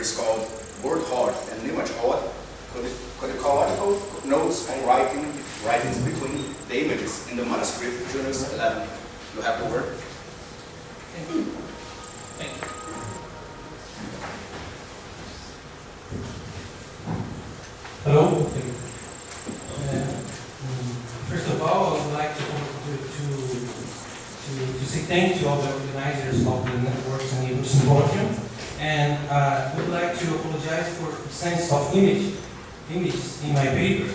is called word Hoard and image Hoard. Codicological notes on writings between the images in the manuscript Junius 11. You have the word. Thank you. Thank you. Hello. First of all, I would like to say thank you to all the organizers of the Networks and Neighbours Symposium, and I would like to apologize for the absence of images in my paper,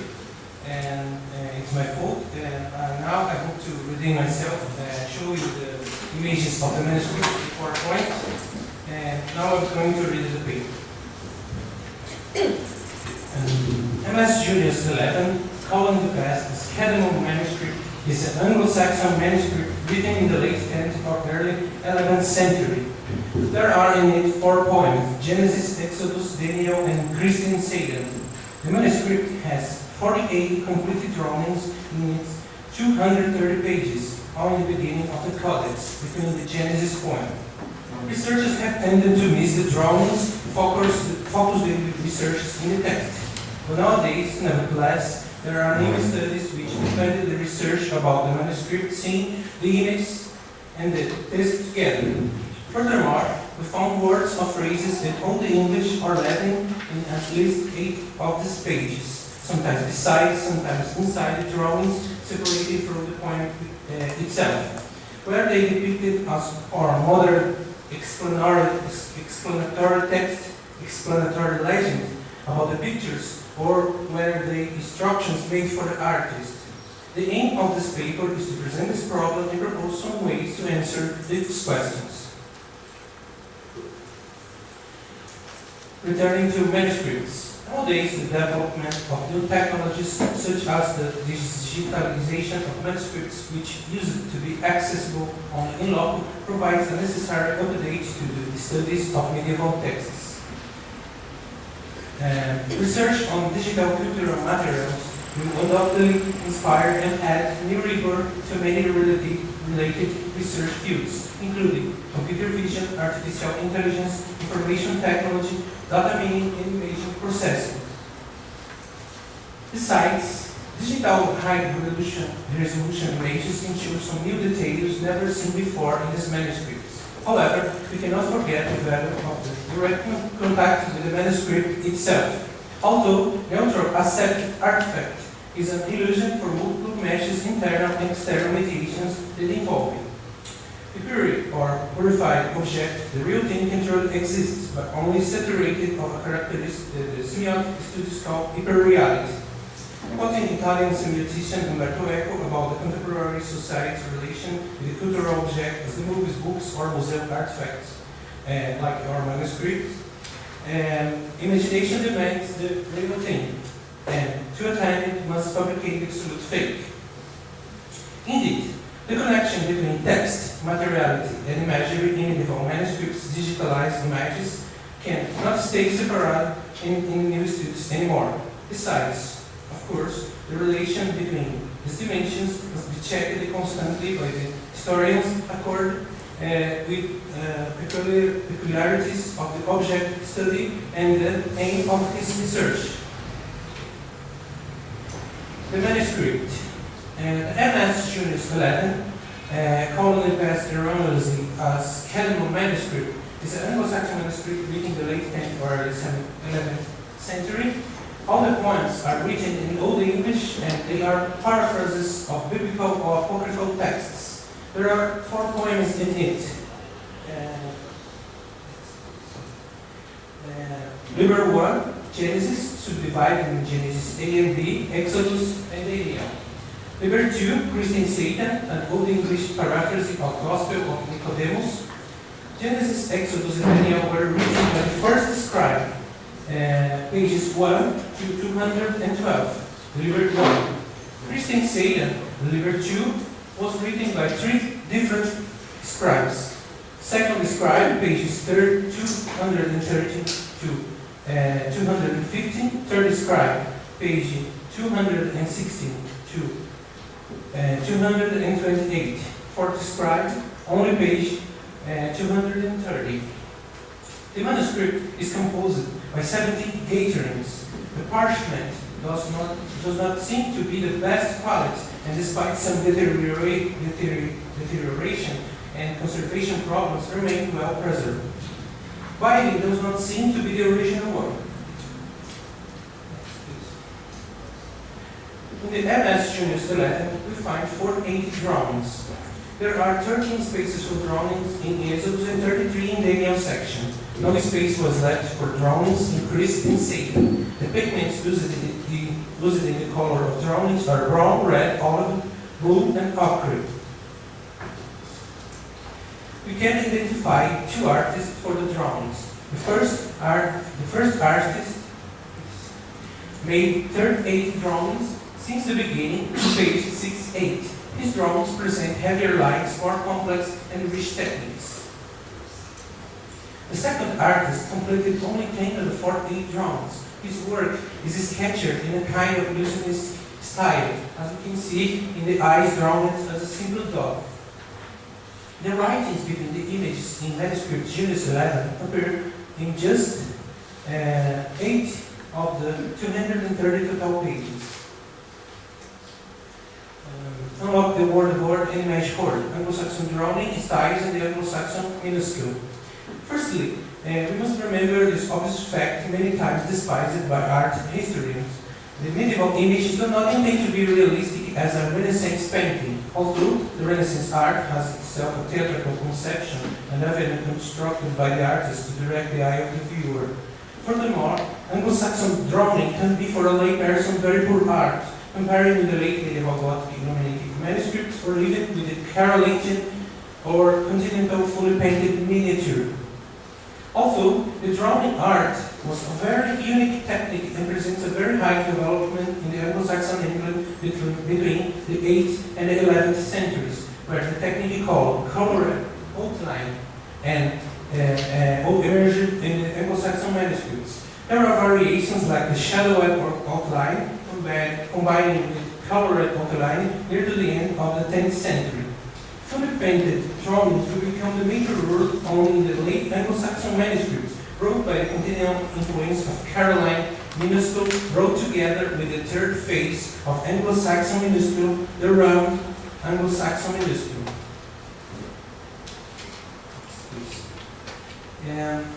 and it's my fault. And now I hope to redeem myself and show you the images of the manuscript in PowerPoint. And now I'm going to read the paper. MS Junius 11, Calling the Past, the Schedule manuscript, is an Anglo-Saxon manuscript written in the late 10th or early 11th century. There are in it 4 poems: Genesis, Exodus, Daniel, and Christian Satan. The manuscript has 48 completed drawings in its 230 pages, all in the beginning of the codex, between the Genesis poem. Researchers have tended to miss the drawings, focus the research in the text. But nowadays, nevertheless, there are new studies which defended the research about the manuscript, seeing the images and the text together. Furthermore, we found words or phrases in Old English or Latin in at least 8 of these pages, sometimes beside, sometimes inside the drawings, separated from the poem itself, where they depicted as or modern explanatory text, explanatory legend about the pictures, or where the instructions made for the artist. The aim of this paper is to present this problem and propose some ways to answer these questions. Returning to manuscripts. Nowadays, the development of new technologies such as the digitalization of manuscripts, which used to be accessible only in loco, provides a necessary update to the studies of medieval texts. Research on digital cultural materials will undoubtedly inspire and add new rigor to many related research fields, including computer vision, artificial intelligence, information technology, data mining, and image processing. Besides, digital high-resolution images can show some new details never seen before in these manuscripts. However, we cannot forget the value of the direct contact with the manuscript itself. Although neutral accepted artifact is an illusion for multiple meshes, internal and external mediations that involve it. The pure or purified object, the real thing can truly exist, but only saturated of a characteristic the semiotic studies call hyperreality. Quoting Italian semiotician Umberto Eco about the contemporary society's relation with the cultural object as the movies, books, or museum artifacts, like our manuscripts, imagination demands the real thing, and to attain it must fabricate absolute fake. Indeed, the connection between text, materiality, and imagery in medieval manuscripts, digitalized images, cannot stay separate in new studies anymore. Besides, of course, the relation between these dimensions must be checked constantly by the historians according with peculiarities of the object study and the aim of his research. The manuscript. The MS Junius 11, commonly passed erroneously as Heliand manuscript, is an Anglo-Saxon manuscript written in the late 10th or early 11th century. All the poems are written in Old English, and they are paraphrases of biblical or apocryphal texts. There are 4 poems in it. Liber 1, Genesis, subdivided in Genesis A and B, Exodus, and Daniel. Liber 2, Christian Satan, an Old English paraphrase of Gospel of Nicodemus. Genesis, Exodus, and Daniel were written by the first scribe. Pages 1 to 212, Liber 1. Christian Satan, Liber 2, was written by 3 different scribes. Second scribe, pages 213 to 215. Third scribe, page 216 to 228. Fourth scribe, only page 230. The manuscript is composed by 70 gatherings. The parchment does not seem to be the best quality, and despite some deterioration and conservation problems, remain well preserved. Binding does not seem to be the original work. In the MS Junius 11, we find 480 drawings. There are 13 spaces for drawings in Exodus and 33 in Daniel's section. No space was left for drawings in Christ and Satan. The pigments used in the color of drawings are brown, red, olive, blue, and ochre. We can identify two artists for the drawings. The first artist made 38 drawings since the beginning to page 6-8. His drawings present heavier lines, more complex and rich techniques. The second artist completed only 10 of the 48 drawings. His work is sketched in a kind of illusionist style, as you can see in the eyes drawn as a simple dove. The writings between the images in manuscript Junius 11 appear in just 8 of the 230 total pages. Unlock the word Hoard and image Hoard, Anglo-Saxon drawing styles and the Anglo-Saxon minuscule. Firstly, we must remember this obvious fact many times despised by art historians. The medieval images do not intend to be realistic as a Renaissance painting, although the Renaissance art has itself a theatrical conception and often constructed by the artist to direct the eye of the viewer. Furthermore, Anglo-Saxon drawing can be for a layperson very poor art, comparing with the late medieval Gothic illuminated manuscripts or even with the Carolingian or continental fully painted miniature. Although the drawing art was a very unique technique and presents a very high development in the Anglo-Saxon England between the 8th and the 11th centuries, where the technique called colored outline and emerged in the Anglo-Saxon manuscripts. There are variations like the shadow outline combining with colored outline near to the end of the 10th century. Fully painted drawings will become the major rule only in the late Anglo-Saxon manuscripts, brought by the continental influence of Caroline minuscule, brought together with the third phase of Anglo-Saxon minuscule, the round Anglo-Saxon minuscule.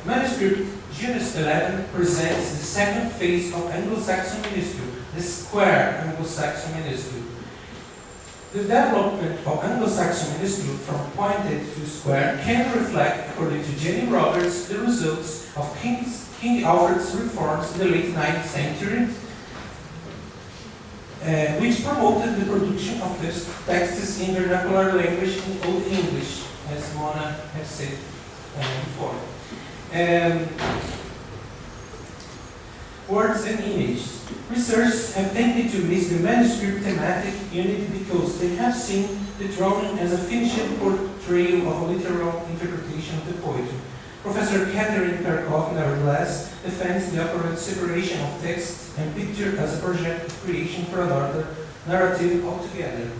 Manuscript Junius 11 presents the second phase of Anglo-Saxon minuscule, the square Anglo-Saxon minuscule. The development of Anglo-Saxon minuscule from pointed to square can reflect, according to Jenny Roberts, the results of King Alfred's reforms in the late 9th century, which promoted the production of texts in vernacular language in Old English, as Mona has said before. Words and images. Researchers have tended to miss the manuscript thematic unit because they have seen the drawing as a finished portrayal of a literal interpretation of the poetry. Professor Catherine Karkov, nevertheless, defends the apparent separation of text and picture as a project of creation for another narrative altogether.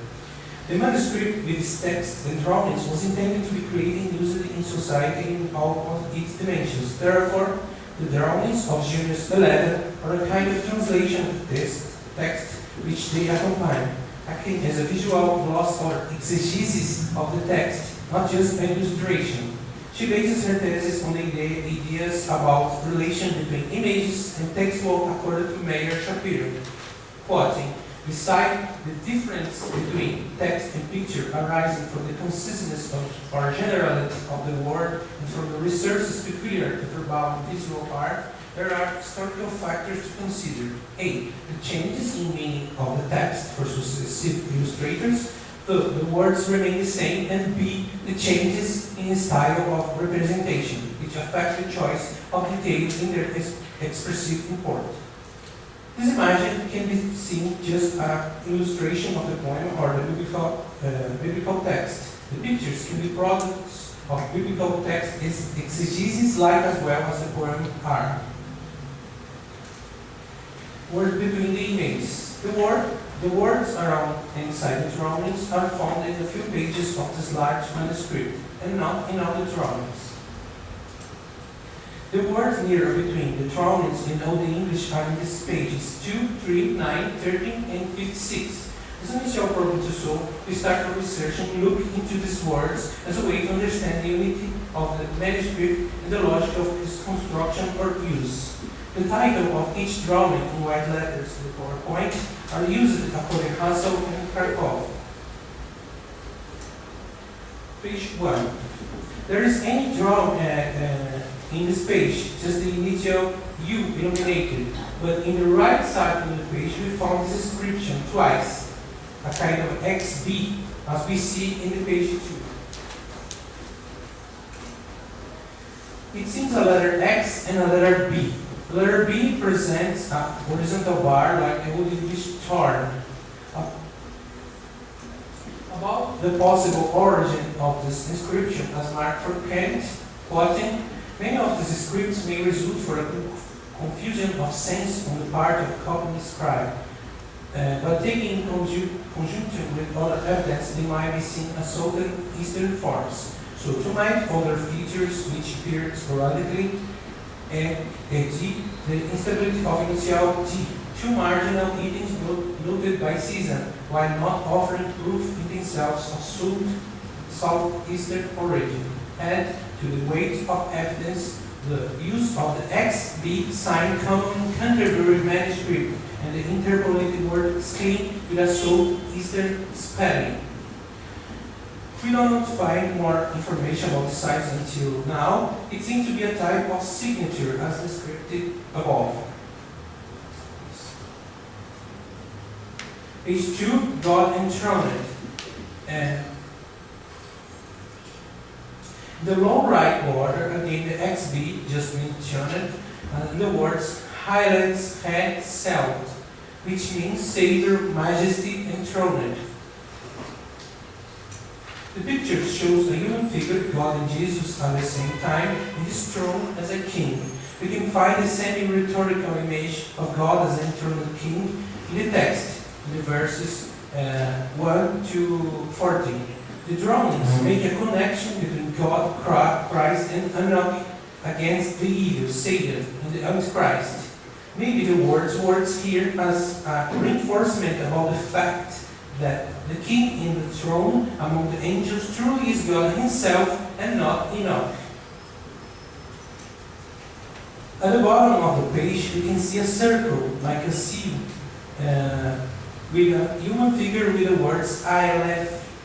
The manuscript with its texts and drawings was intended to be created and used in society in all of its dimensions. Therefore, the drawings of Junius 11 are a kind of translation of this text which they accompany, acting as a visual gloss or exegesis of the text, not just an illustration. She bases her thesis on the ideas about relation between images and textual according to Meyer Shapiro. Quoting, beside the difference between text and picture arising from the conciseness or generality of the word and from the researches peculiar to verbal and visual art, there are historical factors to consider. A. The changes in meaning of the text for successive illustrators. The words remain the same. And B. The changes in the style of representation, which affect the choice of details in their expressive import. This image can be seen just an illustration of the poem or the biblical text. The pictures can be products of biblical text exegesis like as well as the poem are. Word between the images. The words around and inside the drawings are found in a few pages of this large manuscript and not in other drawings. The words near between the drawings in Old English are in these pages 2, 3, 9, 13, and 56. As an initial problem to solve, we start our research and look into these words as a way to understand the unity of the manuscript and the logic of its construction or use. The title of each drawing in white letters in the PowerPoint are used according to Hassel and Krakow. Page 1. There is any drawing in this page, just the initial U illuminated, but in the right side of the page we found this inscription twice, a kind of XB, as we see in the page 2. It seems a letter X and a letter B. The letter B presents a horizontal bar like a Old English torn. About the possible origin of this inscription, as marked for Kent, quoting, many of these scripts may result from a confusion of sense on the part of the copying scribe, but taken in conjunction with other evidence, they might be seen as Southern Eastern forms. So tonight, other features which appear sporadically, and G, the instability of initial G, two marginal idioms noted by Cesar, while not offering proof in themselves of southeastern origin. Add to the weight of evidence the use of the XB sign common in Canterbury manuscript and the interpolated word screen with a southeastern spelling. We do not find more information about the signs until now. It seems to be a type of signature as described above. Page 2, God enthroned. The low right border, again the XB, just mentioned, and the words highlights head Celt, which means Savior, Majesty, enthroned. The picture shows a human figure, God and Jesus at the same time, in his throne as a king. We can find the semi-rhetorical image of God as an enthroned king in the text, in the verses 1 to 14. The drawings make a connection between God, Christ, and Enoch against the evil, Satan, and the Antichrist. Maybe the words here as a reinforcement about the fact that the king in the throne among the angels truly is God himself and not Enoch. At the bottom of the page, we can see a circle, like a seal, with a human figure with the words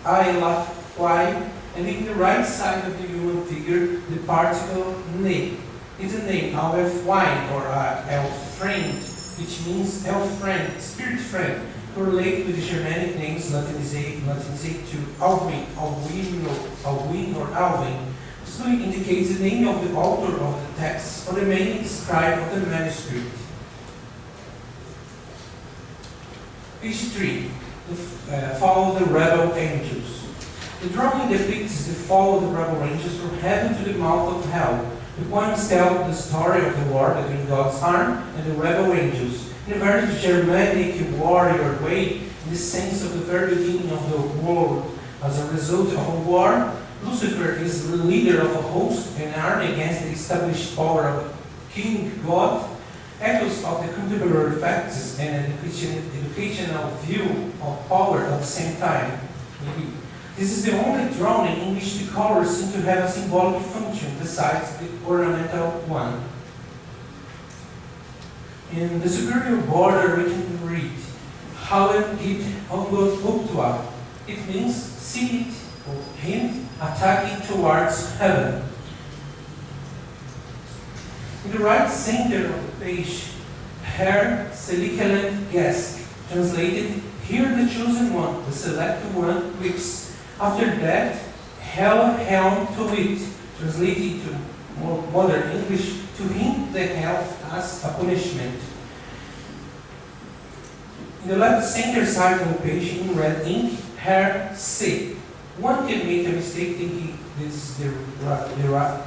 I love, why, and in the right side of the human figure, the particle name. It's a name, elf wine, or elf friend, which means elf friend, spirit friend, correlated with the Germanic names Latinizate to Alwin, Alwin, or Alvin. So it indicates the name of the author of the text, or the main scribe of the manuscript. Page 3. Follow the rebel angels. The drawing depicts the fall of the rebel angels from heaven to the mouth of hell. The poems tell the story of the war between God's arm and the rebel angels, in a very Germanic warrior way, in the sense of the very beginning of the world. As a result of a war, Lucifer is the leader of a host and army against the established power of King God. Echoes of the contemporary facts and an educational view of power at the same time. Maybe. This is the only drawing in which the colors seem to have a symbolic function besides the ornamental one. In the superior border we can read, Helen it Uptua. It means see it, or him attacking towards heaven. In the right center of the page, Herr Selikelent Guest, translated, here the chosen one, the selected one, whips. After that, hell to it, translated to more modern English, to him the hell as a punishment. In the left center side of the page, in red ink, Herr Se. One can make a mistake thinking this is derived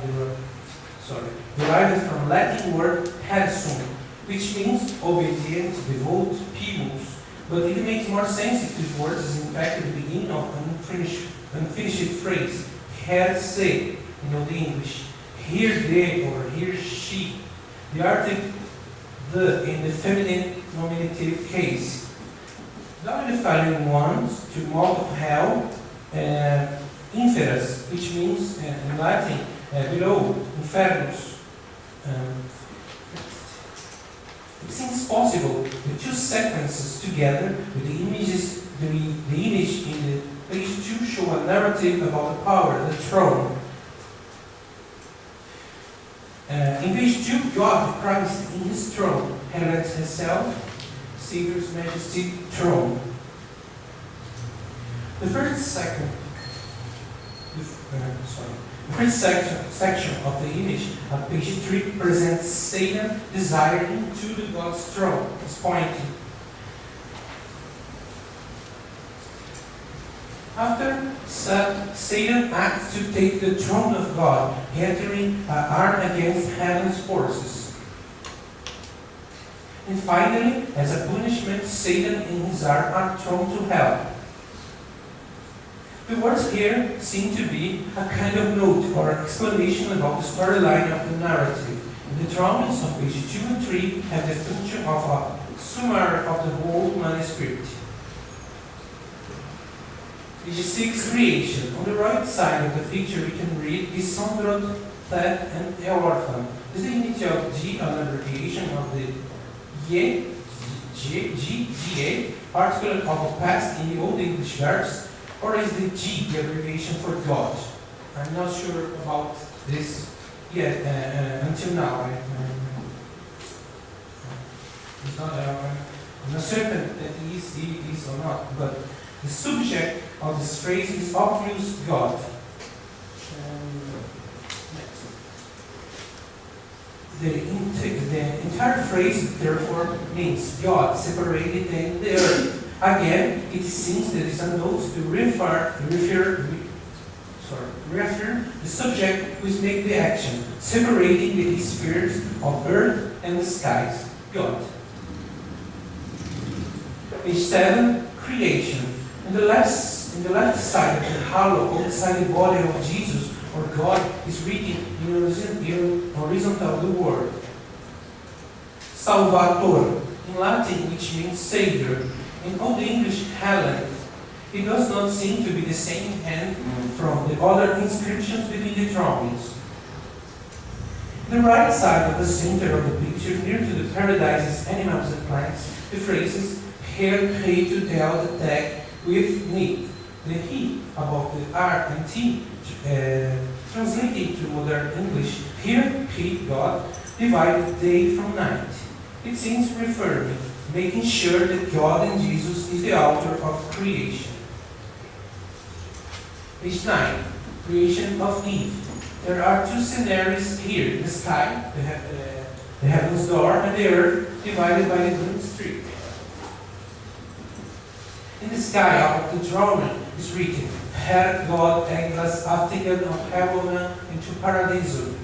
from Latin word "hersum," which means obedient, devout, pious. But it makes more sense if this word is in fact the beginning of an unfinished phrase, Herr Se, in Old English. here they or here she. The article the in the feminine nominative case. Modifying ones to mouth of hell, inferus, which means in Latin below, infernus. It seems possible the two sentences together with the images, the image in the page 2 show a narrative about the power, the throne. In page 2, God, Christ in his throne, Heliand himself, Saviour's majesty throne. The first section of the image on page 3 presents Satan desiring to the God's throne. It's pointing. After Satan acts to take the throne of God, gathering armed against heaven's forces. And finally, as a punishment, Satan and his arm are thrown to hell. The words here seem to be a kind of note or explanation about the storyline of the narrative. And the drawings of page 2 and 3 have the function of a summary of the whole manuscript. Page 6, creation. On the right side of the picture we can read Isondrod, Ted, and Eorphan. Is the initial G an abbreviation of the G, particle of a past in the Old English verbs, or is the G the abbreviation for God? I'm not sure about this yet until now. It's not, I'm not certain that it is or not, but the subject of this phrase is obvious God. The entire phrase, therefore, means God separated in the earth. Again, it seems that it's a note to reaffirm the subject who is making the action, separating the spheres of earth and the skies. God. Page 7, creation. In the left side of the hollow, outside the body of Jesus, or God, is written in horizontal the word Salvator, in Latin, which means Savior. In Old English, Heliand. It does not seem to be the same hand from the other inscriptions between the drawings. The right side of the center of the picture, near to the paradises, animals and plants, the phrases Here, he to tell the tag with need. The he above the R and T, translated to modern English, here, he, God, divided day from night. It seems referring, making sure that God and Jesus is the author of creation. Page 9, creation of Eve. There are two scenarios here, the sky, the heaven's door, and the earth, divided by the green street. In the sky, out of the drawing, is written, Herr God ägnas artikeln of heaven into paradiso.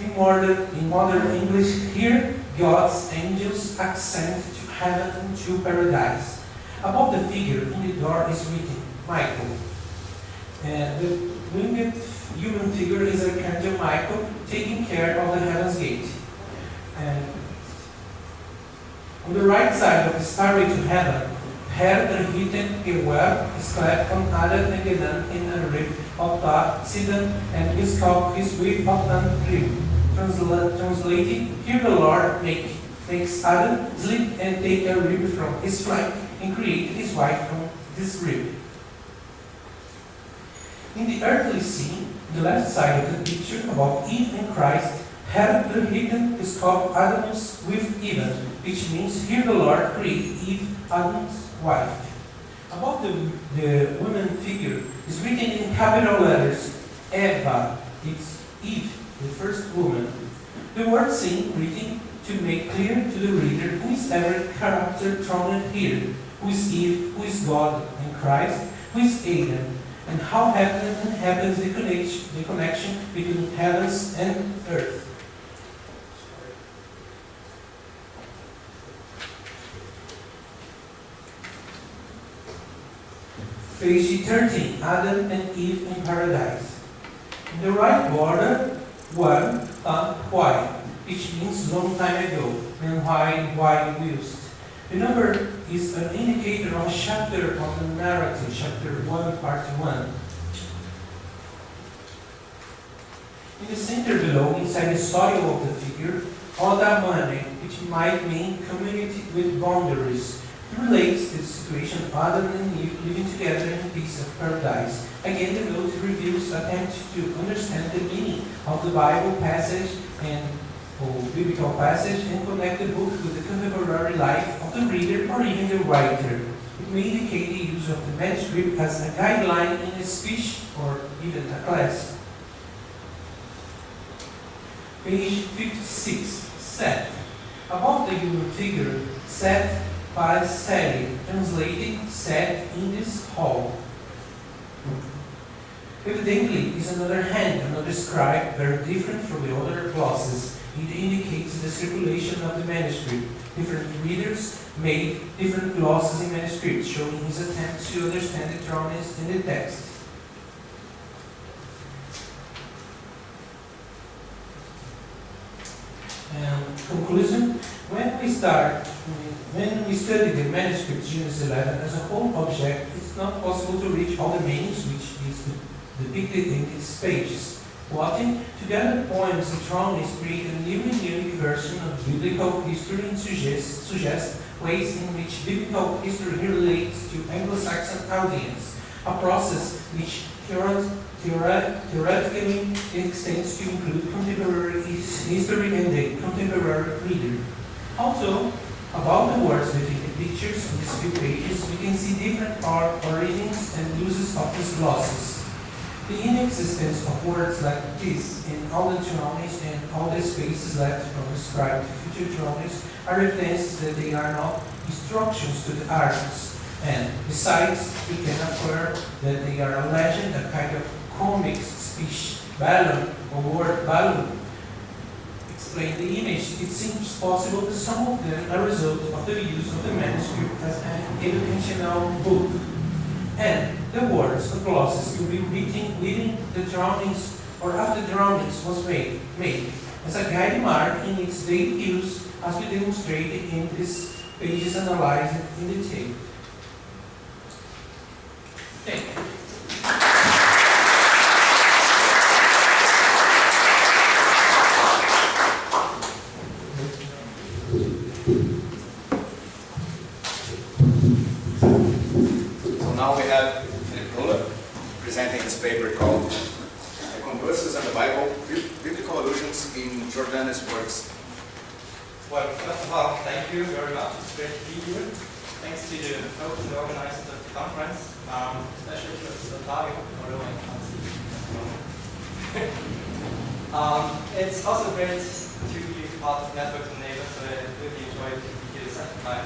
In modern English, here, God's angels ascend to heaven and to paradise. Above the figure in the door is written, Michael. The winged human figure is Archangel Michael taking care of the heaven's gate. On the right side of the stairway to heaven, Herr der Hütten gewährt is clad on Adam and Gedan in a rib of God, Sidon, and his cock is with of an rib. Translated, here the Lord makes Adam sleep and take a rib from his flank and create his wife from this rib. In the earthly scene, the left side of the picture above Eve and Christ, Herr der Hütten is called Adam's with Eve, which means here the Lord created Eve, Adam's wife. Above the woman figure is written in capital letters, Eva, it's Eve, the first woman. The word seen written to make clear to the reader who is every character thrown here, who is Eve, who is God and Christ, who is Adam, and how happens the connection between heavens and earth. Page 13, Adam and Eve in paradise. In the right border, 1, why, which means long time ago, and why used. The number is an indicator of a chapter of the narrative, chapter 1, part 1. In the center below, inside the soil of the figure, Odamane, which might mean community with boundaries, relates to the situation of Adam and Eve living together in a piece of paradise. Again, the note reviews attempts to understand the meaning of the Bible passage or biblical passage and connect the book with the contemporary life of the reader or even the writer. It may indicate the use of the manuscript as a guideline in a speech or even a class. Page 56, Seth. Above the human figure, Seth by Sally, translating Seth in this hall. Evidently, is another hand, another scribe, very different from the other glosses. It indicates the circulation of the manuscript. Different readers made different glosses in manuscripts, showing his attempt to understand the drawings in the text. Conclusion: when we study the manuscript Junius 11 as a whole object, it's not possible to reach all the meanings which is depicted in its pages. Plotting together poems and drawings create a new and unique version of biblical history and suggest ways in which biblical history relates to Anglo-Saxon audience, a process which theoretically extends to include contemporary history and the contemporary reader. Also, about the words between the pictures in these few pages, we can see different origins and uses of these glosses. The inexistence of words like this in all the drawings and all the spaces left from the scribe to future drawings are evidences that they are not instructions to the artist. And besides, we can affirm that they are a legend, a kind of comic speech balloon or word balloon. Explain the image. It seems possible that some of them are a result of the use of the manuscript as an educational book. And the words or glosses could be written within the drawings or after the drawings was made as a guide mark in its daily use, as we demonstrated in these pages analyzed in detail. Thank you. Now we have Philipp Dörler presenting his paper called The Conversus and the Bible, Biblical Allusions in Jordan's Works. Well, first of all, thank you very much. It's great to be here. Thanks to the host and organizers of the conference, especially to Saviour, although I can't see it. It's also great to be part of Networks and Neighbours, so I really enjoyed to be here the second time.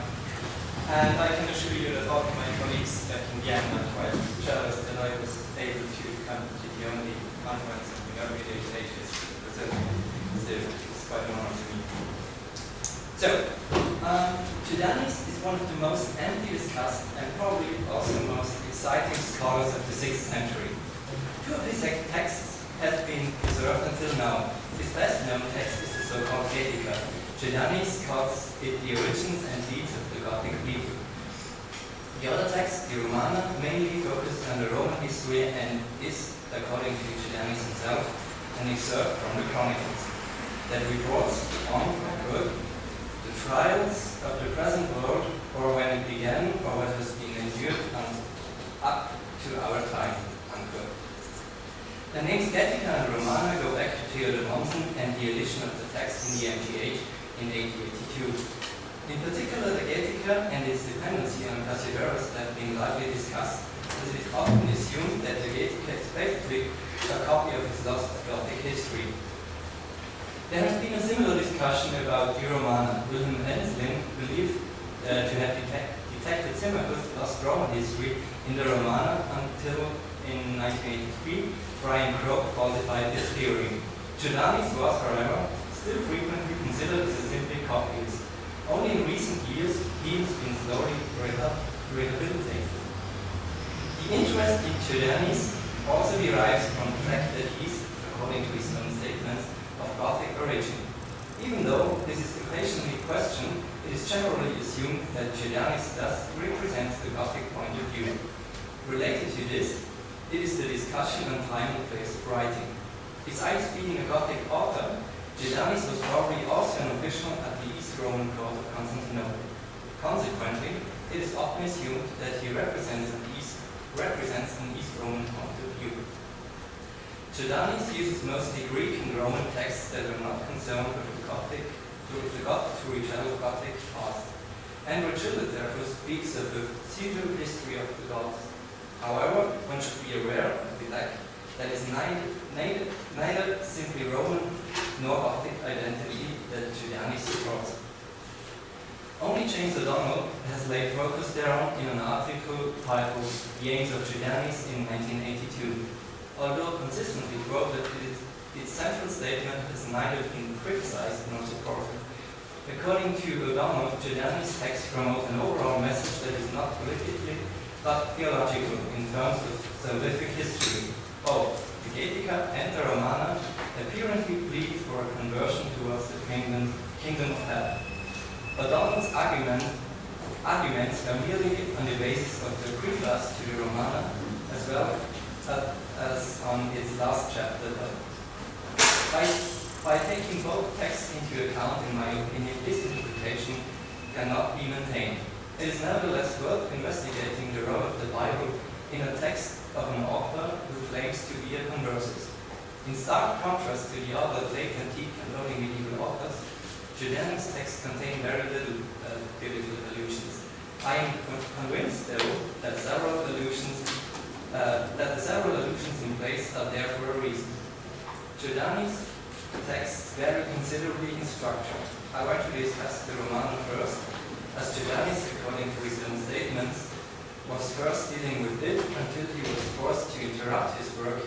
And I can assure you that all of my colleagues back in Wien are quite jealous that I was able to come to the only conference in the early stages. So it's quite an honor to me. So, Judanis is one of the most amply discussed and probably also most exciting scholars of the 6th century. Two of his texts have been preserved until now. His best known text is the so-called Getica. Judanis calls it the origins and deeds of the Gothic people. The other text, the Romana, mainly focused on the Roman history and is, according to Judanis himself, an excerpt from the Chronicles that reports on the trials of the present world, or when it began, or what has been endured up to our time. Unquote. The names Getica and Romana go back to Theodor Monson and the edition of the text in the MGH in 1882. In particular, the Getica and its dependency on Cassiveros have been widely discussed, as it is often assumed that the Getica is basically a copy of his lost Gothic history. There has been a similar discussion about the Romana. Wilhelm Henslin believed to have detected Symmachus' lost Roman history in the Romana until in 1983, Brian Crook falsified this theory. Judanis was, however, still frequently considered as a simply copyist. Only in recent years, he has been slowly rehabilitated. The interest in Judanis also derives from the fact that he is, according to his own statements, of Gothic origin. Even though this is occasionally questioned, it is generally assumed that Julianus thus represents the Gothic point of view. Related to this, it is the discussion on time and place of writing. Besides being a Gothic author, Julianus was probably also an official at the East Roman court of Constantinople. Consequently, it is often assumed that he represents an East Roman point of view. Julianus uses mostly Greek and Roman texts that are not concerned with the Gothic past, and Virgil therefore speaks of the pseudo-history of the gods. However, one should be aware of the fact that is neither simply Roman nor Gothic identity that Julianus supports. Only James O'Donnell has laid focus thereon in an article titled The Aims of Julianus in 1982. Although consistently quoted, its central statement has neither been criticized nor supported. According to O'Donnell, Julianus' texts promote an overall message that is not politically but theological in terms of salvific history. Both the Gaetica and the Romana apparently plead for a conversion towards the kingdom of hell. O'Donnell's arguments are merely on the basis of the preface to the Romana, as well as on its last chapter. By taking both texts into account, in my opinion, this interpretation cannot be maintained. It is nevertheless worth investigating the role of the Bible in a text of an author who claims to be a Conversus. In stark contrast to the other late antique and early medieval authors, Julianus' texts contain very little biblical allusions. I am convinced, though, that the several allusions in place are there for a reason. Julianus' texts vary considerably in structure. I want to discuss the Romana first, as Julianus, according to his own statements, was first dealing with it until he was forced to interrupt his work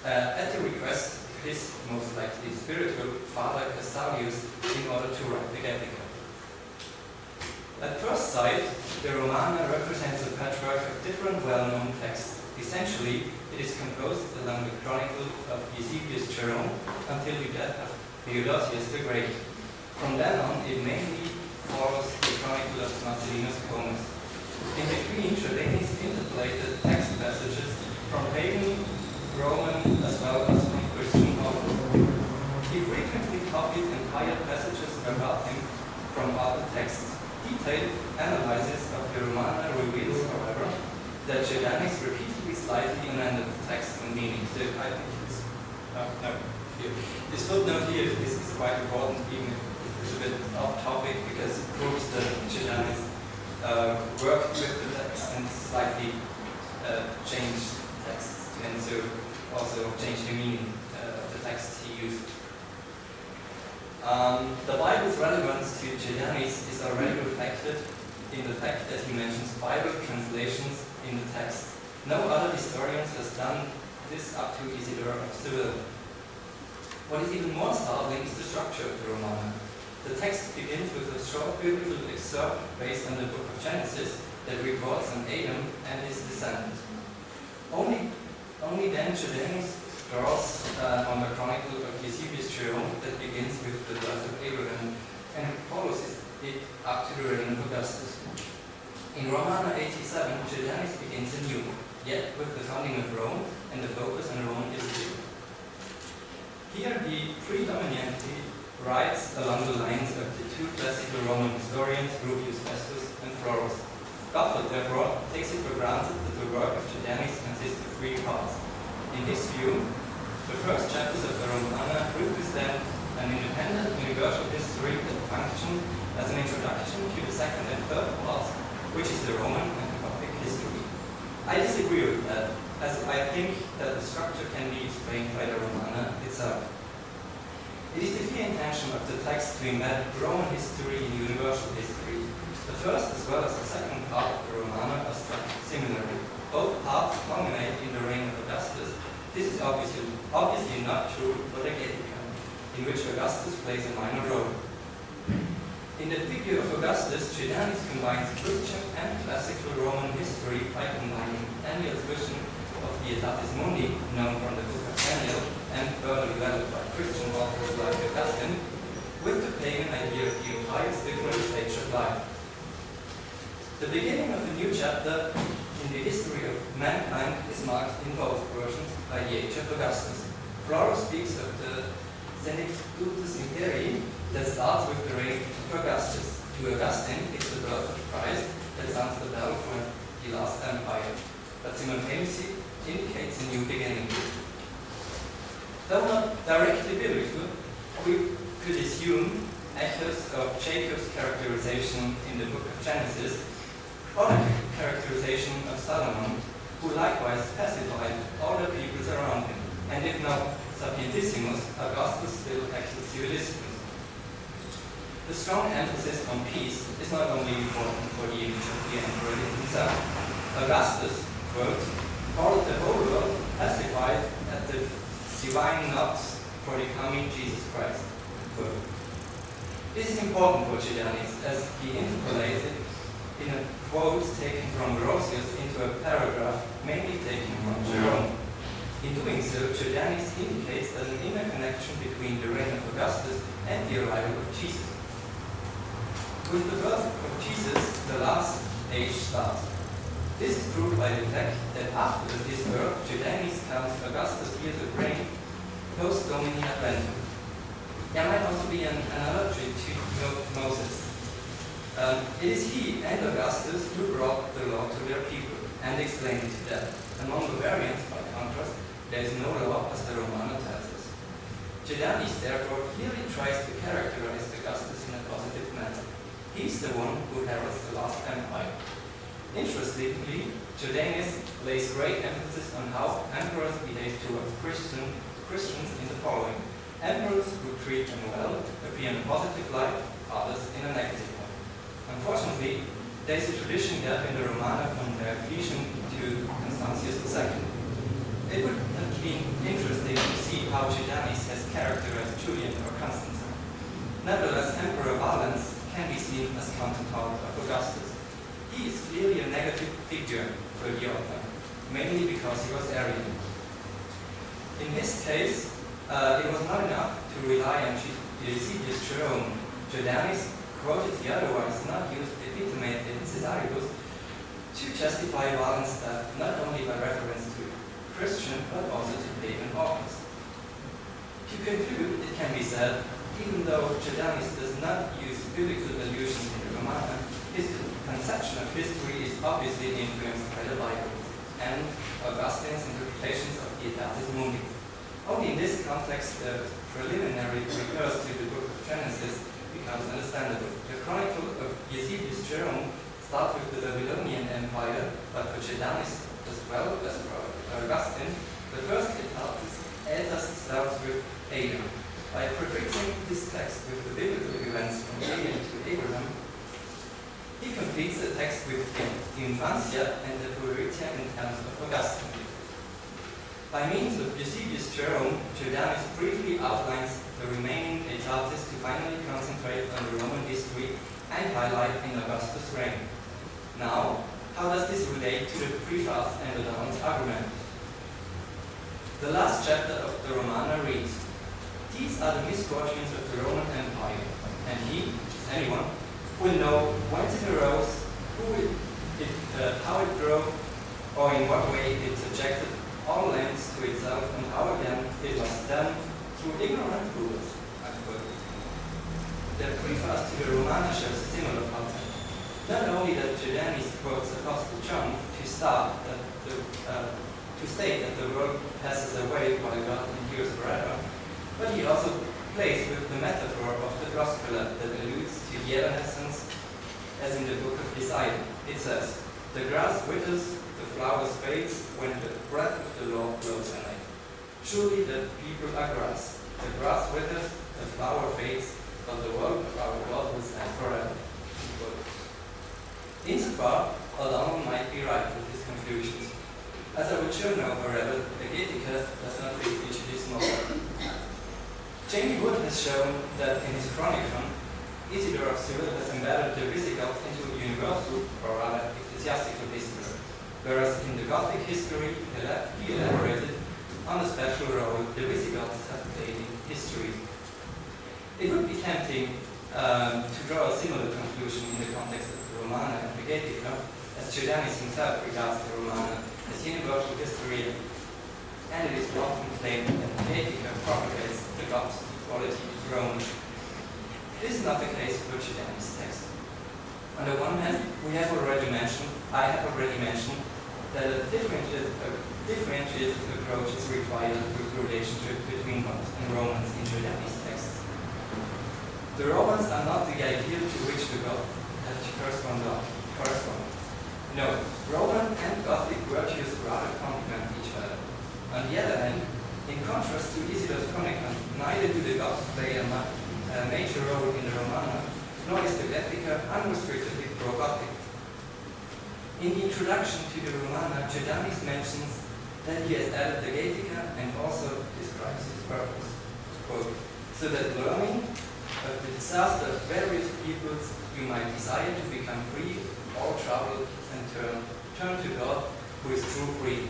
at the request of his, most likely spiritual, father Casalius, in order to write the Gaetica. At first sight, the Romana represents a patchwork of different well-known texts. Essentially, it is composed along the chronicle of Eusebius Jerome until the death of Theodosius the Great. From then on, it mainly follows the chronicle of Marcellinus Comus. In between, Julianus interpolated text passages from pagan, Roman, as well as from Christian authors. He frequently copied entire passages verbatim from other texts. Detailed analysis of the Romana reveals, however, that Julianus repeatedly slightly amended the text and meaning. So I think it's this footnote here is quite important, even if it's a bit off topic, because it proves that Julianus worked with the text and slightly changed texts, and so also changed the meaning of the text he used. The Bible's relevance to Julianus is already reflected in the fact that he mentions Bible translations in the text. No other historian has done this up to Isidore of Seville. What is even more startling is the structure of the Romana. The text begins with a short biblical excerpt based on the book of Genesis that reports on Adam and his descendants. Only then Julianus draws on the chronicle of Eusebius Jerome that begins with the birth of Abraham and follows it up to the reign of Augustus. In Romana 87, Julianus begins anew, yet with the founding of Rome and the focus on Roman history. Here he predominantly writes along the lines of the two classical Roman historians, Rufius Festus and Florus. Goffert, therefore, takes it for granted that the work of Julianus consists of three parts. In his view, the first chapters of the Romana represent an independent universal history that functions as an introduction to the second and third parts, which is the Roman and Gothic history. I disagree with that, as I think that the structure can be explained by the Romana itself. It is the clear intention of the text to embed Roman history in universal history. The first as well as the second part of the Romana are structured similarly. Both parts culminate in the reign of Augustus. This is obviously not true for the Gaetica, in which Augustus plays a minor role. In the figure of Augustus, Julianus combines Christian and classical Roman history by combining Daniel's vision of the Pietatis Mundi, known from the Book of Daniel, and further developed by Christian authors like Augustine, with the pagan idea of the empire's different stage of life. The beginning of a new chapter in the history of mankind is marked in both versions by the age of Augustus. Florus speaks of the Senectutus Imperii that starts with the reign of Augustus. To Augustine, it's the birth of Christ that sounds the bell for the last empire, but simultaneously indicates a new beginning. Though not directly biblical, we could assume echoes of Jacob's characterization in the book of Genesis, or the characterization of Solomon, who likewise pacified all the peoples around him, and if not sapientissimus, Augustus still acted civilissimus. The strong emphasis on peace is not only important for the image of the emperor himself. Augustus, quote, called the whole world pacified at the divine knots for the coming Jesus Christ, quote. This is important for Julianus, as he interpolated in a quote taken from Rosius into a paragraph mainly taken from Jerome. In doing so, Julianus indicates that an inner connection between the reign of Augustus and the arrival of Jesus. With the birth of Jesus, the last age starts. This is proved by the fact that after his birth, Julianus counts Augustus' years of reign post Domini Adventum. There might also be an analogy to Moses. It is he and Augustus who brought the law to their people and explained it to them. Among the variants, by contrast, there is no law as the Romano tells us. Julianus therefore clearly tries to characterize Augustus in a positive manner. He is the one who heralds the last empire. Interestingly, Julianus lays great emphasis on how emperors behave towards Christians in the following. Emperors who treat them well appear in a positive light, others in a negative one. Unfortunately, there is a tradition gap in the Romana from Diocletian to Constantius II. It would have been interesting to see how Julianus has characterized Julian or Constantine. Nevertheless, Emperor Valens can be seen as counterpart of Augustus. He is clearly a negative figure for the author, mainly because he was Arian. In this case, it was not enough to rely on Eusebius Jerome. Julianus quoted the otherwise not used epitome in Caesaribus to justify Valens' death not only by reference to Christian but also to pagan authors. To conclude, it can be said, even though Julianus does not use biblical allusions in the Romana, his conception of history is obviously influenced by the Bible and Augustine's interpretations of Pietatis Mundi. Only in this context the preliminary refers to the book of Genesis becomes understandable. The chronicle of Eusebius Jerome starts with the Babylonian Empire, but for Julianus as well as for Augustine, the first État starts with Adam. By prefixing this text with the biblical events from Adam to Abraham, he completes the text with the Infancia and the Pueritia in terms of Augustine. By means of Eusebius Jerome, Julianus briefly outlines the remaining Aetatis to finally concentrate on the Roman history and highlight in Augustus' reign. Now, how does this relate to the preface and the Dawn's argument? The last chapter of the Romana reads, "These are the misfortunes of the Roman Empire, and he, anyone, will know whence it arose, how it grew, or in what way it subjected all lands to itself, and how again it was done through ignorant rulers." The preface to the Romana shows a similar pattern. Not only that Julianus quotes Apostle John to state that the world passes away while God endures forever, but he also plays with the metaphor of the Gospel that alludes to the evanescence, as in the book of Isaiah. It says, "The grass withers, the flowers fades, when the breath of the Lord blows away." Surely the people are grass. The grass withers, the flower fades, but the word of our God will stand forever. Insofar, Alone might be right with his conclusions. As I will show now, however, the Getica does not fit into this model. Jamie Wood has shown that in his Chronicon, Isidore of Seville has embedded the Visigoth into universal, or rather ecclesiastical history. whereas in the Gothic history he elaborated on the special role the Visigoths have played in history. It would be tempting to draw a similar conclusion in the context of the Romana and the Getica, as Giuliani's himself regards the Romana as universal history, and it is often claimed that the Getica propagates the Goths' equality with Rome. This is not the case for Giuliani's text. On the one hand, I have already mentioned that a differentiated approach is required with the relationship between Goths and Romans in Giuliani's text. The Romans are not the ideal to which the Goths have to correspond. No, Roman and Gothic virtues rather complement each other. On the other hand, in contrast to Isidore's Chronicon, neither do the Goths play a major role in the Romana, nor is the Getica unrestrictedly pro-Gothic. In the introduction to the Romana, Giuliani mentions that he has added the Getica and also describes its purpose. Quote, so that learning of the disaster of various peoples, you might desire to become free of all trouble and turn to God, who is true freedom.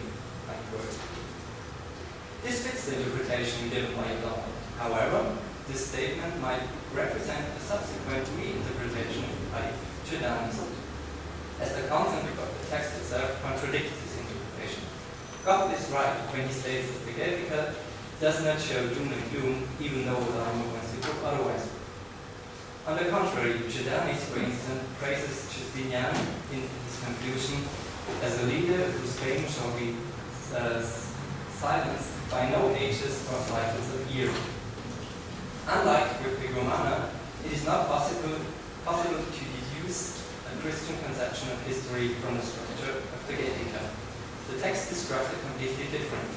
This fits the interpretation given by Dörler. However, this statement might represent a subsequent reinterpretation by Giuliani, as the content of the text itself contradicts this interpretation. God is right when he states that the Getica does not show doom and gloom, even though Alaujo wants to prove otherwise. On the contrary, Giuliani, for instance, praises Justinian in his conclusion as a leader whose fame shall be silenced by no ages or cycles of years. Unlike with the Romana, it is not possible to deduce a Christian conception of history from the structure of the Getica. The text is structured completely different.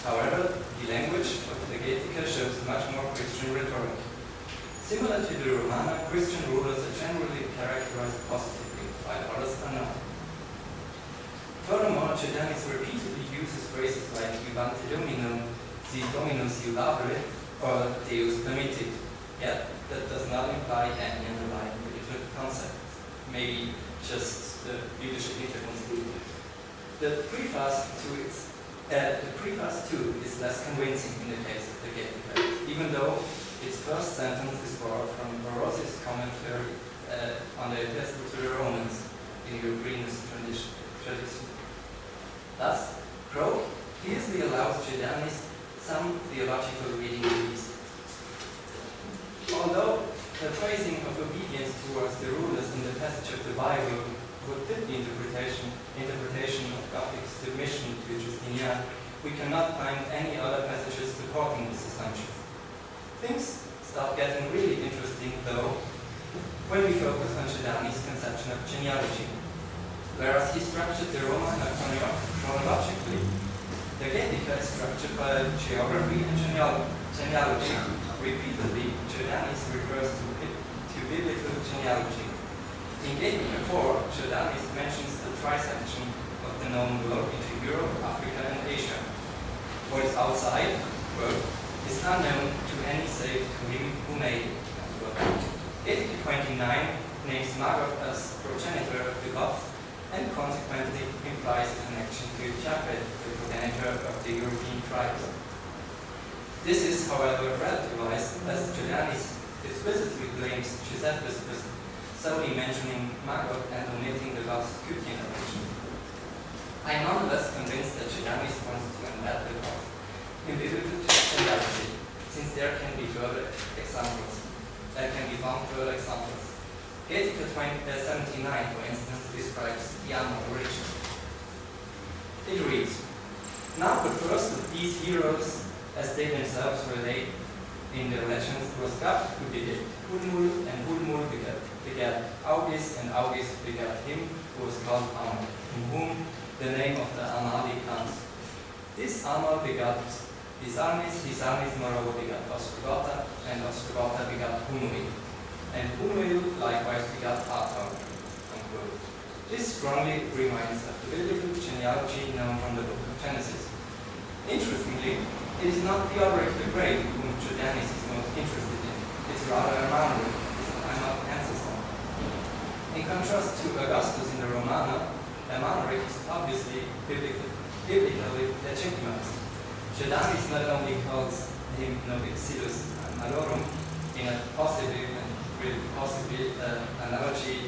However, the language of the Getica shows much more Christian rhetoric. Similar to the Romana, Christian rulers are generally characterized positively, while others are not. Furthermore, Giuliani repeatedly uses phrases like Iuvante Dominum, Si Dominus Iuvabile, or Deus Permitted. Yet, that does not imply any underlying religious concept. Maybe just the jüdische Hintergrundlehre. The preface too is less convincing in the case of the Getica, even though its first sentence is borrowed from Barosi's commentary on the Epistle to the Romans in the Urinus tradition. Thus, Croke easily allows Giuliani some theological reading ease. Although the phrasing of obedience towards the rulers in the passage of the Bible would fit the interpretation of Gothic submission to Justinian, we cannot find any other passages supporting this assumption. Things start getting really interesting, though, when we focus on Giuliani's conception of genealogy. Whereas he structured the Roman chronologically, the Getica is structured by geography and genealogy. Repeatedly, Giuliani refers to biblical genealogy. In Getica 4, Giuliani mentions the trisection of the known world into Europe, Africa, and Asia. What is outside, quote, is unknown to any save to him who made it. Getica 29 names Magog as progenitor of the Goths and consequently implies a connection to Japhet, the progenitor of the European tribes. This is, however, relativized as Giuliani explicitly blames Josephus for solely mentioning Magog and omitting the Goths' Scythian origin. I am nonetheless convinced that Giuliani wants to embed the Goths in biblical genealogy, since there can be further examples. Getica 79, for instance, describes the Amal origin. It reads, now the first of these heroes, as they themselves relate in their legends, was God who begat Hulmul, and Hulmul begat Augis, and Augis begat him who was called Amal, from whom the name of the Amali comes. This Amal begat Hisamis, Hisamis moreover begat Ostrogoth, and Ostrogoth begat Hunuil, and Hunuil likewise begat Arthur. This strongly reminds of the biblical genealogy known from the book of Genesis. Interestingly, it is not Theodoric the Great whom Giuliani is most interested in. It's rather Emmanuel, his ancestor. In contrast to Augustus in the Romana, Amalric is obviously biblically legitimate. Jordanes not only calls him Novixidus Malorum in a possibly analogy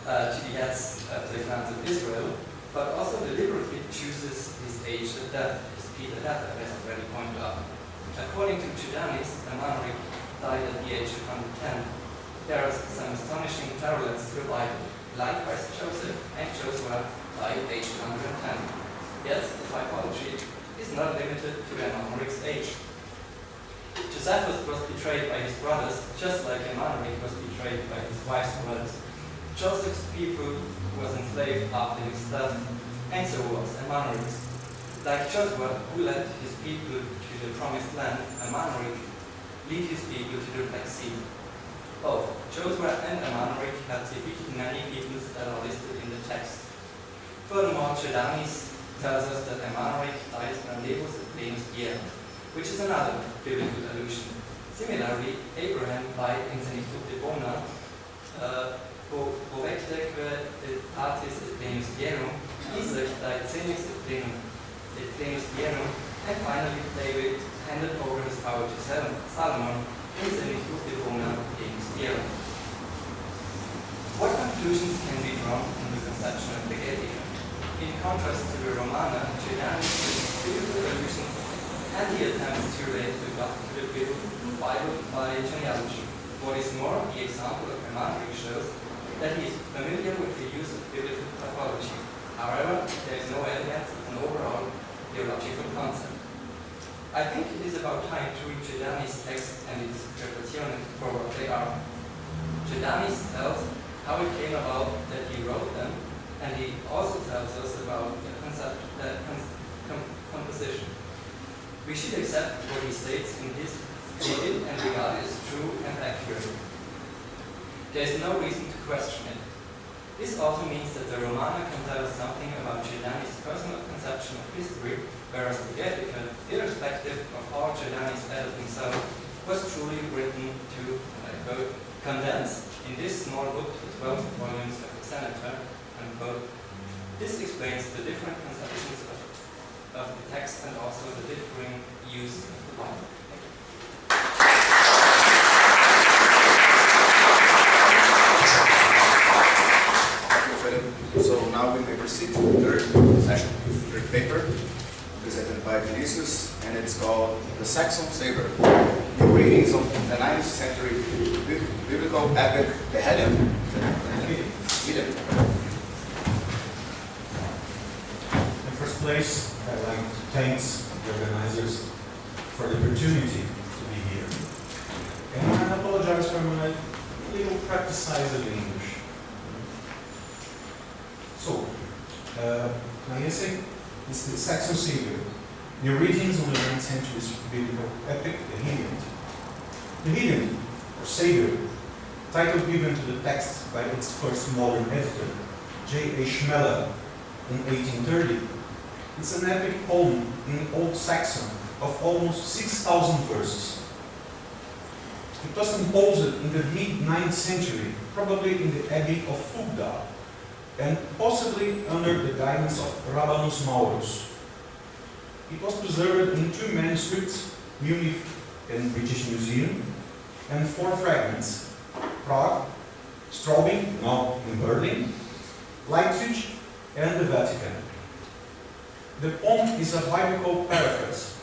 to the heads of the clans of Israel, but also deliberately chooses his age of death, as Peter Hatter has already pointed out. According to Jordanes, Amalric died at the age of 110. There are some astonishing parallels to the Bible. Likewise, Joseph and Joshua died at age 110. Yet, the typology is not limited to Amalric's age. Josephus was betrayed by his brothers, just like Amalric was betrayed by his wife's brothers. Joseph's people was enslaved after his death, and so was Amalric's. Like Joshua, who led his people to the promised land, Amalric lead his people to the Black Sea. Both Joshua and Amalric had defeated many peoples that are listed in the text. Furthermore, Jordanes tells us that Amalric died on Neighbours Symposium, which is another biblical allusion. Similarly, Abraham died in Senectute Povecteque Artis Plenus Dierum, Isaac died Senix Plenus Dierum, and finally David handed over his power to Solomon in Senectute Plenus Dierum. What conclusions can be drawn from the conception of the Getica? In contrast to the Romana, Jordanes uses biblical allusions and the attempts to relate the Bible by genealogy. What is more, the example of Amalric shows that he is familiar with the use of biblical typology. However, there is no evidence of an overall theological concept. I think it is about time to read Jordanes' text and its interpretation for what they are. Jordanes tells how it came about that he wrote them, and he also tells us about the composition. We should accept what he states in his stated and regard as true and accurate. There is no reason to question it. This also means that the Romana can tell us something about Jordanes' personal conception of history, whereas the Getica, irrespective of how Jordanes added himself, was truly written to, and I quote, condense in this small book the 12 volumes of the Senator, unquote. This explains the different conceptions of the text and also the differing use of the Bible. So now we may proceed to the third session, third paper, presented by Vinicius, and it's called The Saxon Saviour, the readings of the 9th century biblical epic, the Heliand. In the first place, I'd like to thank the organizers for the opportunity to be here. And I apologize for my little practicized English. So, my essay is The Saxon Saviour, the origins of the 9th century's biblical epic, the Heliand. The Heliand, or Saviour, title given to the text by its first modern editor, J. A. Schmeller, in 1830, it's an epic poem in Old Saxon of almost 6,000 verses. It was composed in the mid-9th century, probably in the Abbey of Fulda, and possibly under the guidance of Rabanus Maurus. It was preserved in 2 manuscripts, Munich and British Museum, and 4 fragments, Prague, Straubing, now in Berlin, Leipzig, and the Vatican. The poem is a biblical paraphrase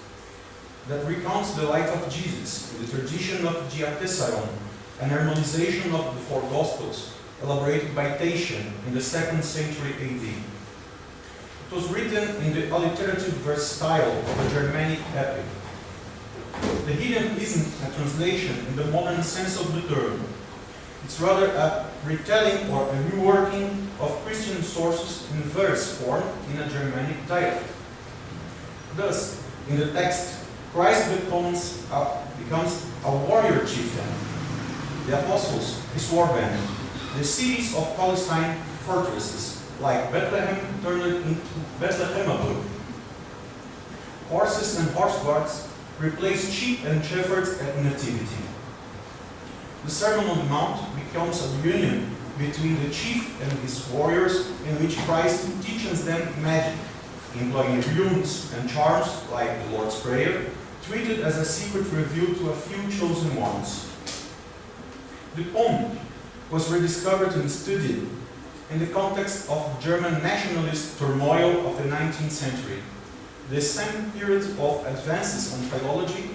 that recounts the life of Jesus in the tradition of Diatessaron, an harmonization of the 4 Gospels, elaborated by Tatian in the 2nd century AD. It was written in the alliterative verse style of a Germanic epic. The Heliand isn't a translation in the modern sense of the term. It's rather a retelling or a reworking of Christian sources in verse form in a Germanic dialect. Thus, in the text, Christ becomes a warrior chieftain. The apostles, his warband. The cities of Palestine, fortresses, like Bethlehem, turned into Bethlehemable. Horses and horse guards replace sheep and shepherds at nativity. The Sermon on the Mount becomes a reunion between the chief and his warriors, in which Christ teaches them magic, employing runes and charms like the Lord's Prayer, treated as a secret revealed to a few chosen ones. The poem was rediscovered and studied in the context of German nationalist turmoil of the 19th century, the same period of advances on philology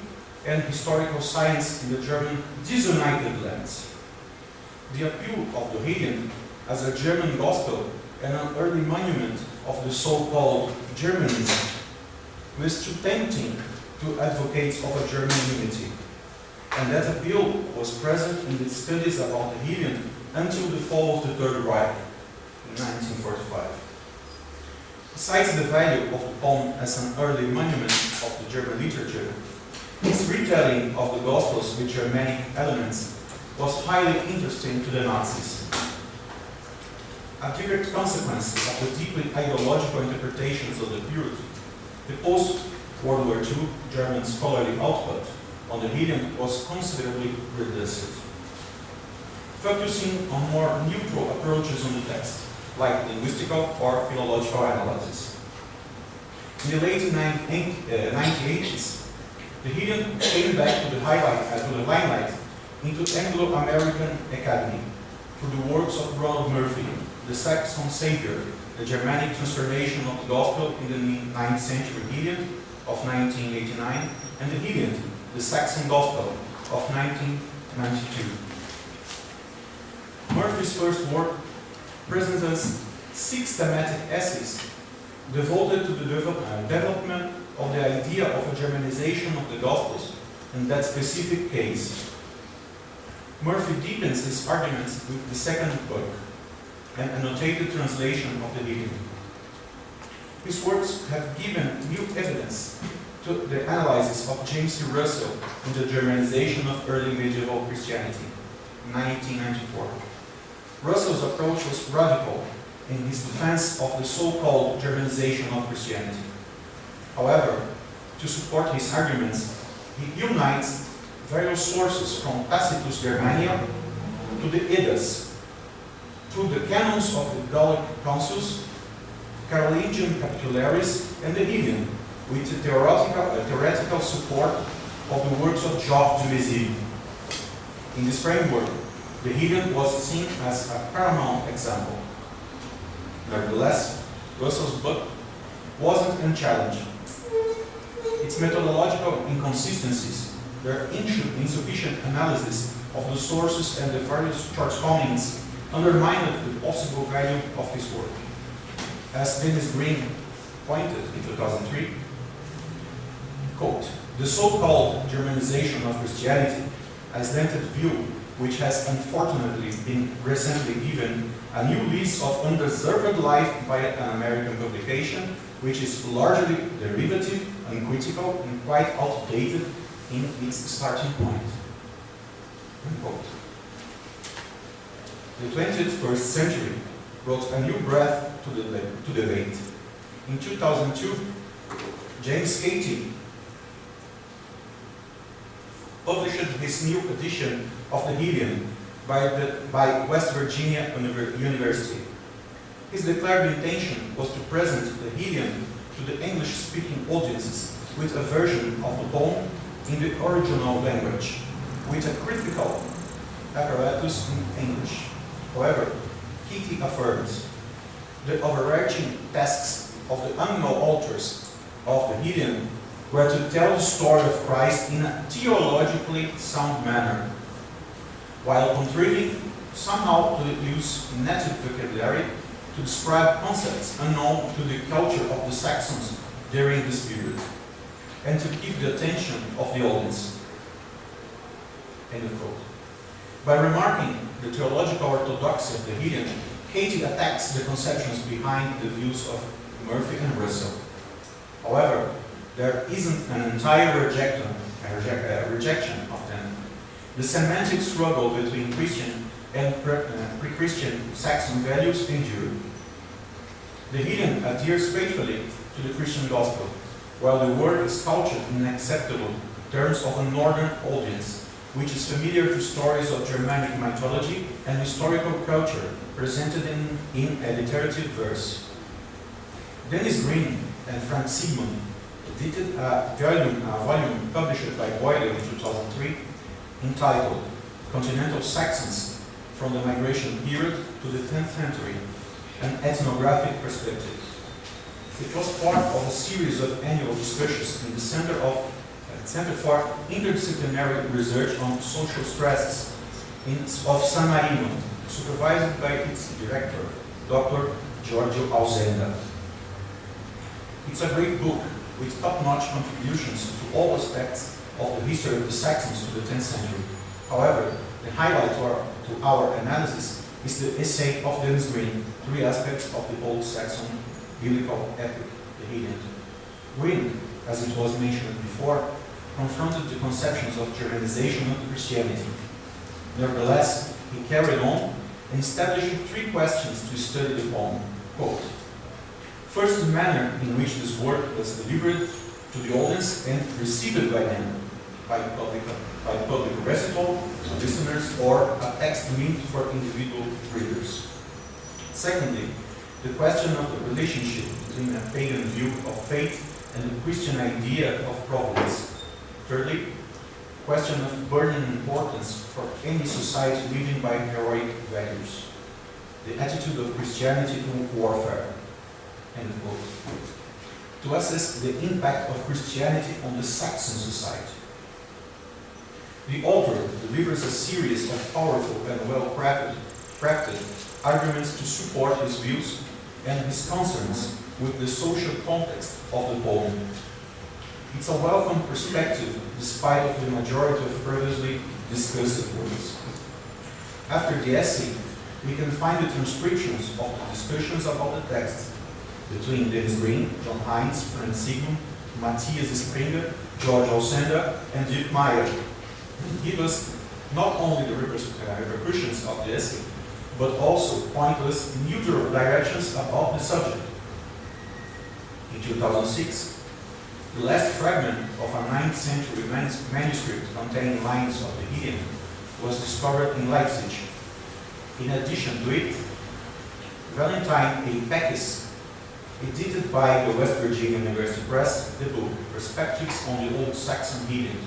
and historical science in the German disunited lands. The appeal of the Heliand as a German gospel and an early monument of the so-called Germanism was too tempting to advocates of a German unity, and that appeal was present in the studies about the Heliand until the fall of the Third Reich in 1945. Besides the value of the poem as an early monument of the German literature, its retelling of the Gospels with Germanic elements was highly interesting to the Nazis. A direct consequence of the deeply ideological interpretations of the period, the post-World War II German scholarly output on the Heliand was considerably reduced, focusing on more neutral approaches on the text, like linguistical or philological analysis. In the late 1980s, the Heliand came back to the limelight into Anglo-American Academy through the works of Ronald Murphy, the Saxon Saviour, the Germanic transformation of the Gospel in the 9th century Heliand of 1989, and the Heliand, the Saxon Gospel of 1992. Murphy's first work presents us 6 thematic essays devoted to the development of the idea of a Germanization of the Gospels in that specific case. Murphy deepens his arguments with the second book, an annotated translation of the Heliand. His works have given new evidence to the analysis of James C. Russell in the Germanization of early medieval Christianity, 1994. Russell's approach was radical in his defense of the so-called Germanization of Christianity. However, to support his arguments, he unites various sources from Tacitus Germania to the Eddas, through the canons of the Gallic Councils, Carolingian Capitularies, and the Heliand, with the theoretical support of the works of Jacques de Mézières. In this framework, the Heliand was seen as a paramount example. Nevertheless, Russell's book wasn't unchallenged. Its methodological inconsistencies, their insufficient analysis of the sources and the various shortcomings undermined the possible value of his work. As Dennis Green pointed in 2003, quote, "The so-called Germanization of Christianity, a slanted view which has unfortunately been recently given a new lease of undeserved life by an American publication, which is largely derivative, uncritical, and quite outdated in its starting point." Unquote. The 21st century brought a new breath to debate. In 2002, James Cady published his new edition of the Heliand by West Virginia University. His declared intention was to present the Heliand to the English-speaking audiences with a version of the poem in the original language, with a critical apparatus in English. However, Cady affirms the overarching tasks of the unknown authors of the Heliand were to tell the story of Christ in a theologically sound manner, while contriving somehow to use native vocabulary to describe concepts unknown to the culture of the Saxons during this period, and to keep the attention of the audience. End of quote. By remarking the theological orthodoxy of the Heliand, Cady attacks the conceptions behind the views of Murphy and Russell. However, there isn't an entire rejection of them. The semantic struggle between Christian and pre-Christian Saxon values endured. The Heliand adheres faithfully to the Christian gospel, while the work is couched in acceptable terms of a northern audience, which is familiar to stories of Germanic mythology and historical culture presented in alliterative verse. Dennis Green and Frank Sigmund edited a volume published by Boyle in 2003 entitled Continental Saxons from the Migration Period to the 10th Century, an ethnographic perspective. It was part of a series of annual discussions in the Center for Interdisciplinary Research on Social Stresses of San Marino, supervised by its director, Dr. Giorgio Ausenda. It's a great book with top-notch contributions to all aspects of the history of the Saxons to the 10th century. However, the highlight to our analysis is the essay of Dennis Green, Three Aspects of the Old Saxon Biblical Epic, the Heliand. Green, as it was mentioned before, confronted the conceptions of Germanization of Christianity. Nevertheless, he carried on and established three questions to study the poem. Quote, first, the manner in which this work was delivered to the audience and received by them, by public recital, listeners, or a text meant for individual readers. Secondly, the question of the relationship between a pagan view of faith and the Christian idea of providence. Thirdly, question of burning importance for any society living by heroic values. The attitude of Christianity to warfare. End quote. To assess the impact of Christianity on the Saxon society. The author delivers a series of powerful and well-crafted arguments to support his views and his concerns with the social context of the poem. It's a welcome perspective despite of the majority of previously discussed words. After the essay, we can find the transcriptions of the discussions about the text between Dennis Green, John Heinz, Frank Sigmund, Matthias Springer, George Ausenda, and Dirk Meyer, and give us not only the repercussions of the essay, but also point us in new directions about the subject. In 2006, the last fragment of a 9th century manuscript containing lines of the Heliand was discovered in Leipzig. In addition to it, Valentine A. Pekis edited by the West Virginia University Press the book Perspectives on the Old Saxon Heliand,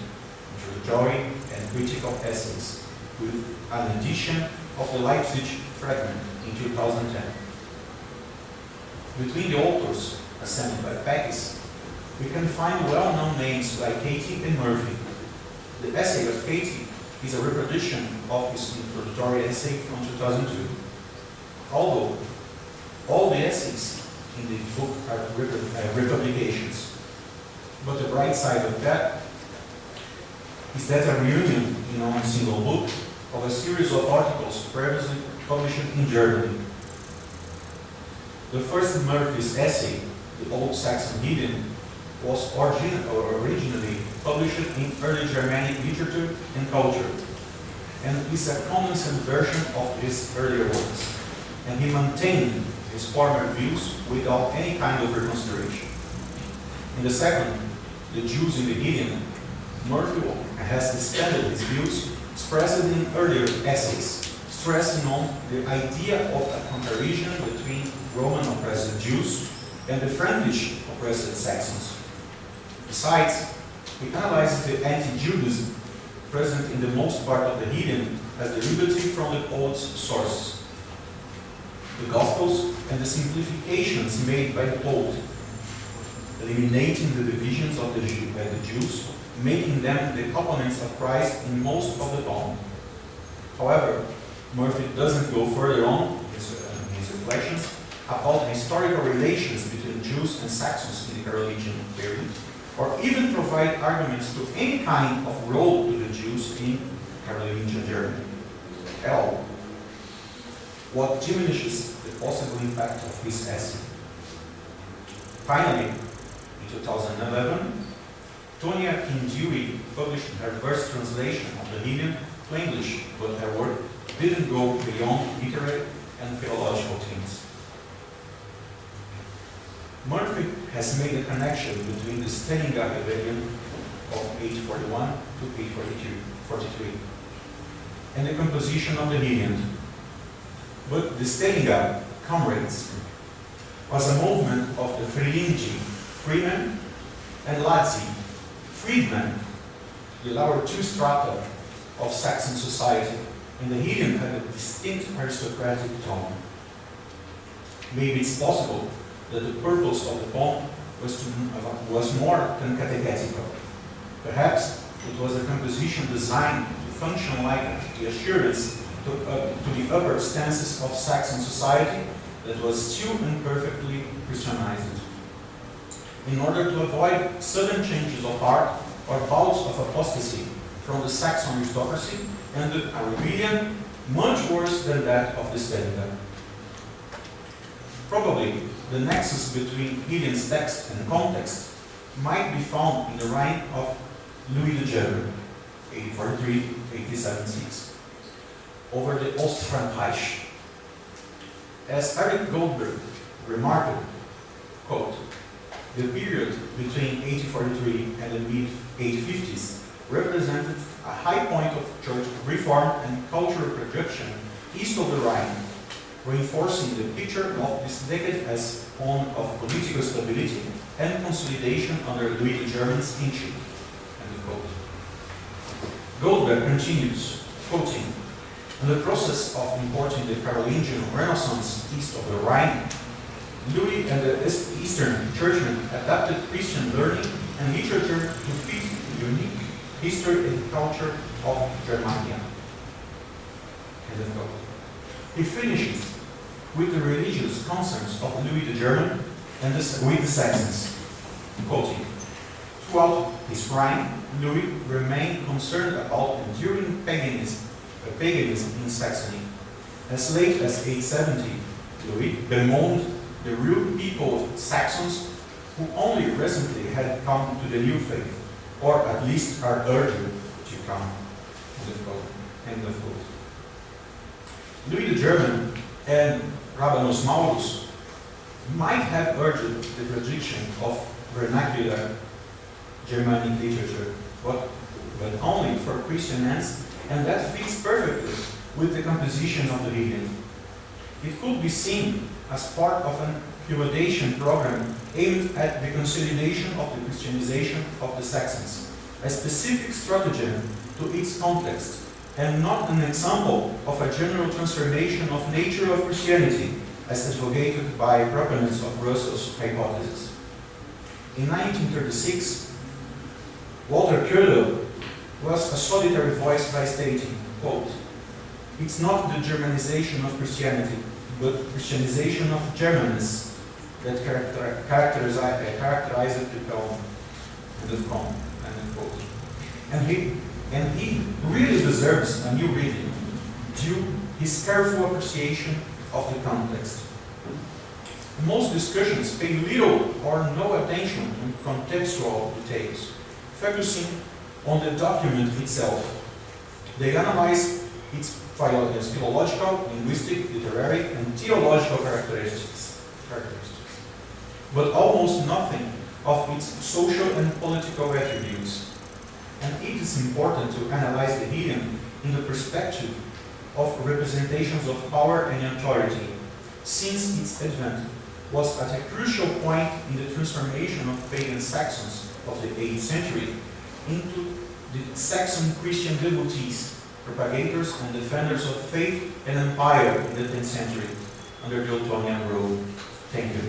introductory and critical essays, with an edition of the Leipzig fragment in 2010. Between the authors assembled by Pekis, we can find well-known names like Katie and Murphy. The essay of Katie is a reproduction of his introductory essay from 2002. Although all the essays in the book are republications. But the bright side of that is that a reunion in one single book of a series of articles previously published in Germany. The first Murphy's essay, The Old Saxon Heliand, was originally published in early Germanic literature and culture, and is a condensed version of his earlier works, and he maintained his former views without any kind of reconsideration. In the second, The Jews in the Heliand, Murphy has extended his views expressed in earlier essays, stressing on the idea of a comparison between Roman oppressed Jews and the Frankish oppressed Saxons. Besides, he analyzes the anti-Judaism present in the most part of the Heliand as derivative from the poet's sources. The Gospels and the simplifications made by the poet, eliminating the divisions of the Jews, making them the opponents of Christ in most of the poem. However, Murphy doesn't go further on in his reflections about historical relations between Jews and Saxons in the Carolingian period, or even provide arguments to any kind of role to the Jews in Carolingian Germany at all, what diminishes the possible impact of his essay. Finally, in 2011, Tonia Kinduri published her first translation of the Heliand to English, but her work didn't go beyond literary and theological themes. Murphy has made a connection between the Steninga rebellion of 841 to 43, and the composition of the Heliand. But the Stellinga comrades was a movement of the Frelingi, freemen, and Lazzi, freedmen, the lower two strata of Saxon society, and the Heliand had a distinct aristocratic tone. Maybe it's possible that the purpose of the poem was more than catechetical. Perhaps it was a composition designed to function like the assurance to the upper stances of Saxon society that was still imperfectly Christianized. In order to avoid sudden changes of heart or bouts of apostasy from the Saxon aristocracy and a rebellion much worse than that of the Stellinga. Probably the nexus between Heliand's text and context might be found in the reign of Louis the German, 843-876, over the Ostfrankreich. As Eric Goldberg remarked, quote, the period between 1843 and the mid-850s represented a high point of church reform and cultural projection east of the Rhine, reinforcing the picture of this decade as one of political stability and consolidation under Louis the German's kingship. End of quote. Goldberg continues, quoting, in the process of importing the Carolingian Renaissance east of the Rhine, Louis and the Eastern churchmen adapted Christian learning and literature to fit the unique history and culture of Germania. End of quote. He finishes with the religious concerns of Louis the German and with the Saxons, quoting, throughout his reign, Louis remained concerned about enduring paganism in Saxony. As late as 870, Louis bemoaned the real people of Saxons who only recently had come to the new faith, or at least are urged to come. End of quote. Louis the German and Rabanus Maurus might have urged the rejection of vernacular Germanic literature, but only for Christian ends, and that fits perfectly with the composition of the Heliand. It could be seen as part of an accommodation program aimed at the consolidation of the Christianization of the Saxons, a specific stratagem to its context, and not an example of a general transformation of nature of Christianity, as advocated by proponents of Russell's hypothesis. In 1936, Walter Köhler was a solitary voice by stating, quote, it's not the Germanization of Christianity, but Christianization of Germanness that characterized the poem. End of quote. And he really deserves a new reading due his careful appreciation of the context. Most discussions pay little or no attention to contextual details, focusing on the document itself. They analyze its philological, linguistic, literary, and theological characteristics, but almost nothing of its social and political attributes. And it is important to analyze the Heliand in the perspective of representations of power and authority, since its advent was at a crucial point in the transformation of pagan Saxons of the 8th century into the Saxon Christian devotees, propagators and defenders of faith and empire in the 10th century under the Ottonian rule. Thank you.